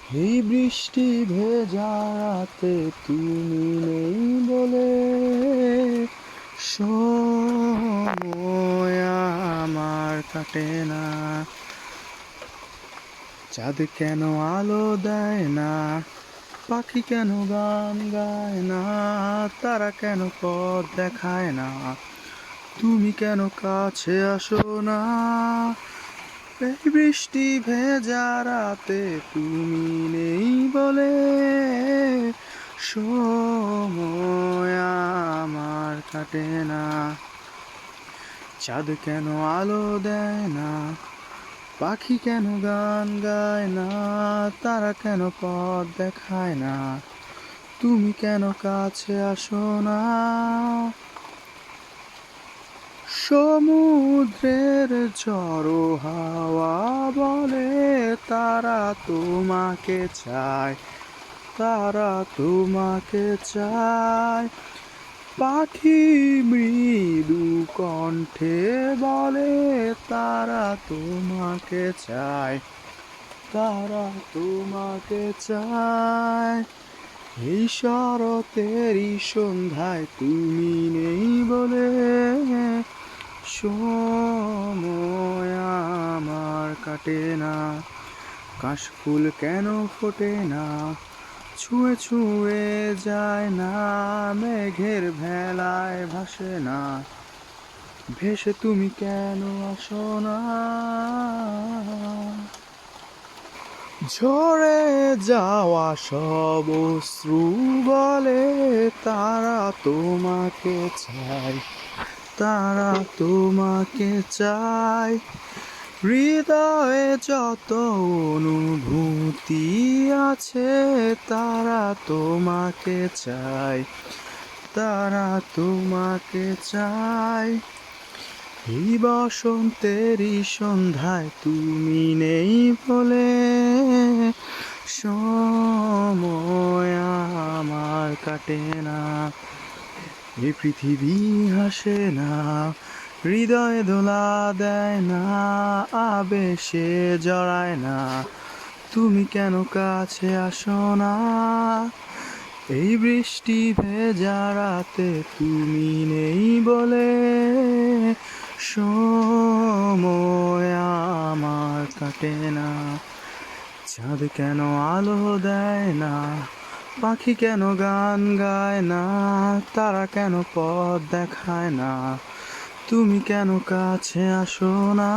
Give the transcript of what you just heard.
এই বৃষ্টি ভেজা রাতে তুমি নেই বলে সময় আমার কাটে না। চাঁদ কেন আলো দেয় না, পাখি কেন গান গায় না, তারা কেন পথ দেখায় না, তুমি কেন কাছে আসো না। এই বৃষ্টি ভেজা রাতে তুমি নেই বলে সময় আমার কাটে না। চাঁদ কেন আলো দেয় না, পাখি কেন গান গায় না, তারা কেন পথ দেখায় না, তুমি কেন কাছে আসো না। সমুদ্রের ঝড়ো হাওয়া বলে তারা তোমাকে চায়, তারা তোমাকে চায়। পাখি মৃদু কণ্ঠে বলে তারা তোমাকে চায়, তারা তোমাকে চায়। এই শরতেরই সন্ধ্যায় তুমি নেই বলে সময় আমার কাটে না। কাশফুল কেন ফোটে না, ছুঁয়ে ছুঁয়ে যায় না, মেঘের ভেলায় ভাসে না, ভেসে তুমি কেন আসো না। ঝরে যাওয়া সব অশ্রু বলে তারা তোমাকে চায়, তারা তোমাকে চায়। হৃদয়ে যত অনুভূতি আছে তারা তোমাকে চায়, তারা তোমাকে চায়। এই বসন্তেরই সন্ধ্যায় তুমি নেই বলে সময় আমার কাটে না। এই পৃথিবী হাসে না, হৃদয় দোলা দেয় না, আবেশে জড়ায় না, তুমি কেন কাছে আসো না। এই বৃষ্টি ভেজা রাতে তুমি নেই বলে সময় আমার কাটে না। চাঁদ কেন আলো দেয় না, পাখি কেন গান গায় না, তারা কেন পথ দেখায় না, তুমি কেন কাছে আসো না।